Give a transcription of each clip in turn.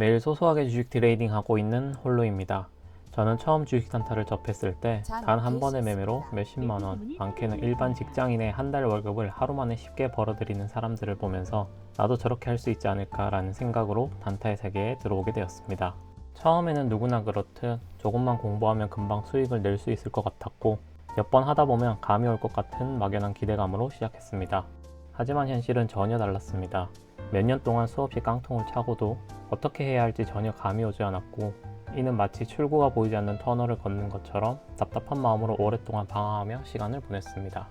매일 소소하게 주식 트레이딩 하고 있는 홀로입니다. 저는 처음 주식 단타를 접했을 때 단 한 번의 매매로 몇십만 원, 많게는 일반 직장인의 한 달 월급을 하루 만에 쉽게 벌어들이는 사람들을 보면서 나도 저렇게 할 수 있지 않을까라는 생각으로 단타의 세계에 들어오게 되었습니다. 처음에는 누구나 그렇듯 조금만 공부하면 금방 수익을 낼 수 있을 것 같았고 몇 번 하다 보면 감이 올 것 같은 막연한 기대감으로 시작했습니다. 하지만 현실은 전혀 달랐습니다. 몇 년 동안 수없이 깡통을 차고도 어떻게 해야 할지 전혀 감이 오지 않았고 이는 마치 출구가 보이지 않는 터널을 걷는 것처럼 답답한 마음으로 오랫동안 방황하며 시간을 보냈습니다.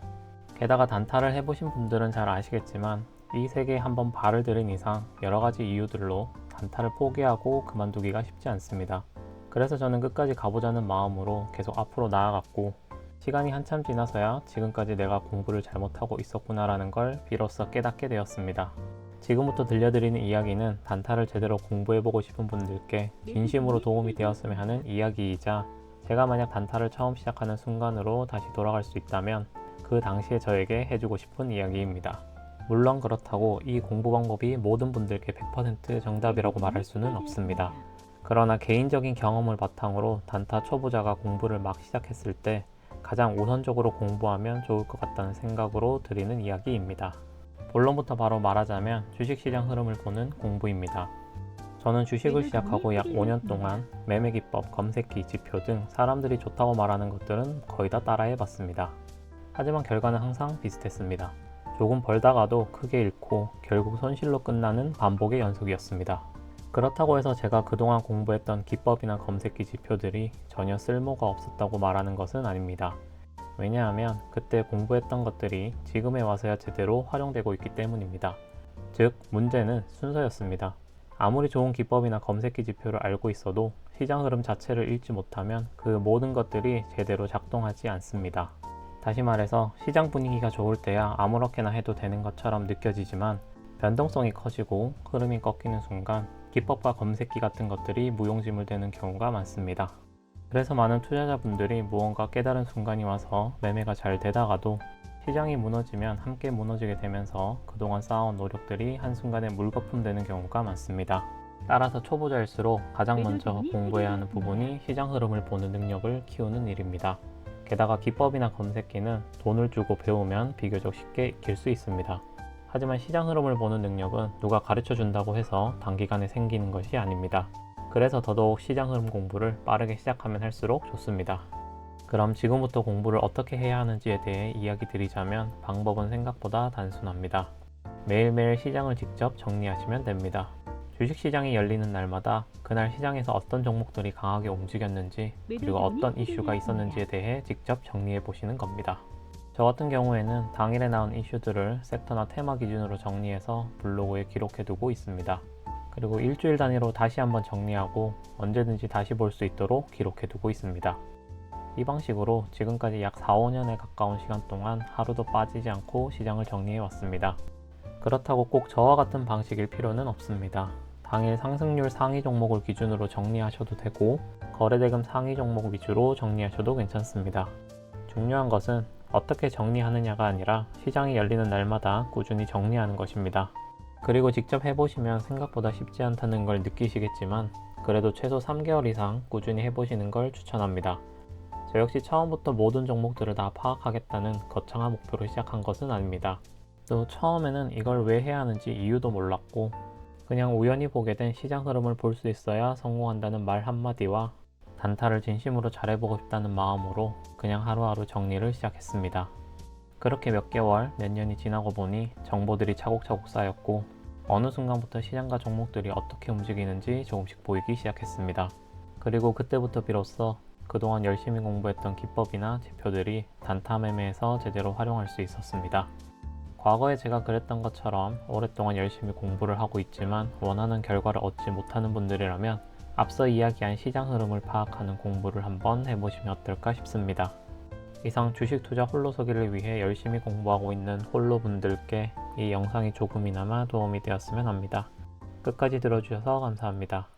게다가 단타를 해보신 분들은 잘 아시겠지만 이 세계에 한번 발을 들인 이상 여러 가지 이유들로 단타를 포기하고 그만두기가 쉽지 않습니다. 그래서 저는 끝까지 가보자는 마음으로 계속 앞으로 나아갔고 시간이 한참 지나서야 지금까지 내가 공부를 잘못하고 있었구나라는 걸 비로소 깨닫게 되었습니다. 지금부터 들려드리는 이야기는 단타를 제대로 공부해보고 싶은 분들께 진심으로 도움이 되었으면 하는 이야기이자 제가 만약 단타를 처음 시작하는 순간으로 다시 돌아갈 수 있다면 그 당시에 저에게 해주고 싶은 이야기입니다. 물론 그렇다고 이 공부 방법이 모든 분들께 100% 정답이라고 말할 수는 없습니다. 그러나 개인적인 경험을 바탕으로 단타 초보자가 공부를 막 시작했을 때 가장 우선적으로 공부하면 좋을 것 같다는 생각으로 드리는 이야기입니다. 본론부터 바로 말하자면 주식시장 흐름을 보는 공부입니다. 저는 주식을 시작하고 약 5년 동안 매매 기법, 검색기, 지표 등 사람들이 좋다고 말하는 것들은 거의 다 따라해봤습니다. 하지만 결과는 항상 비슷했습니다. 조금 벌다가도 크게 잃고 결국 손실로 끝나는 반복의 연속이었습니다. 그렇다고 해서 제가 그동안 공부했던 기법이나 검색기 지표들이 전혀 쓸모가 없었다고 말하는 것은 아닙니다. 왜냐하면 그때 공부했던 것들이 지금에 와서야 제대로 활용되고 있기 때문입니다. 즉, 문제는 순서였습니다. 아무리 좋은 기법이나 검색기 지표를 알고 있어도 시장 흐름 자체를 읽지 못하면 그 모든 것들이 제대로 작동하지 않습니다. 다시 말해서 시장 분위기가 좋을 때야 아무렇게나 해도 되는 것처럼 느껴지지만 변동성이 커지고 흐름이 꺾이는 순간 기법과 검색기 같은 것들이 무용지물되는 경우가 많습니다. 그래서 많은 투자자분들이 무언가 깨달은 순간이 와서 매매가 잘 되다가도 시장이 무너지면 함께 무너지게 되면서 그동안 쌓아온 노력들이 한순간에 물거품 되는 경우가 많습니다. 따라서 초보자일수록 가장 먼저 공부해야 하는 부분이 시장 흐름을 보는 능력을 키우는 일입니다. 게다가 기법이나 검색기는 돈을 주고 배우면 비교적 쉽게 익힐 수 있습니다. 하지만 시장 흐름을 보는 능력은 누가 가르쳐 준다고 해서 단기간에 생기는 것이 아닙니다. 그래서 더더욱 시장 흐름 공부를 빠르게 시작하면 할수록 좋습니다. 그럼 지금부터 공부를 어떻게 해야 하는지에 대해 이야기 드리자면 방법은 생각보다 단순합니다. 매일매일 시장을 직접 정리하시면 됩니다. 주식시장이 열리는 날마다 그날 시장에서 어떤 종목들이 강하게 움직였는지 그리고 어떤 이슈가 있었는지에 대해 직접 정리해 보시는 겁니다. 저 같은 경우에는 당일에 나온 이슈들을 섹터나 테마 기준으로 정리해서 블로그에 기록해 두고 있습니다. 그리고 일주일 단위로 다시 한번 정리하고 언제든지 다시 볼 수 있도록 기록해 두고 있습니다. 이 방식으로 지금까지 약 4-5년에 가까운 시간 동안 하루도 빠지지 않고 시장을 정리해 왔습니다. 그렇다고 꼭 저와 같은 방식일 필요는 없습니다. 당일 상승률 상위 종목을 기준으로 정리하셔도 되고 거래대금 상위 종목 위주로 정리하셔도 괜찮습니다. 중요한 것은 어떻게 정리하느냐가 아니라 시장이 열리는 날마다 꾸준히 정리하는 것입니다. 그리고 직접 해보시면 생각보다 쉽지 않다는 걸 느끼시겠지만 그래도 최소 3개월 이상 꾸준히 해보시는 걸 추천합니다. 저 역시 처음부터 모든 종목들을 다 파악하겠다는 거창한 목표로 시작한 것은 아닙니다. 또 처음에는 이걸 왜 해야 하는지 이유도 몰랐고 그냥 우연히 보게 된 시장 흐름을 볼 수 있어야 성공한다는 말 한마디와 단타를 진심으로 잘해보고 싶다는 마음으로 그냥 하루하루 정리를 시작했습니다. 그렇게 몇 개월, 몇 년이 지나고 보니 정보들이 차곡차곡 쌓였고 어느 순간부터 시장과 종목들이 어떻게 움직이는지 조금씩 보이기 시작했습니다. 그리고 그때부터 비로소 그동안 열심히 공부했던 기법이나 지표들이 단타 매매에서 제대로 활용할 수 있었습니다. 과거에 제가 그랬던 것처럼 오랫동안 열심히 공부를 하고 있지만 원하는 결과를 얻지 못하는 분들이라면 앞서 이야기한 시장 흐름을 파악하는 공부를 한번 해보시면 어떨까 싶습니다. 이상 주식 투자 홀로서기를 위해 열심히 공부하고 있는 홀로분들께 이 영상이 조금이나마 도움이 되었으면 합니다. 끝까지 들어주셔서 감사합니다.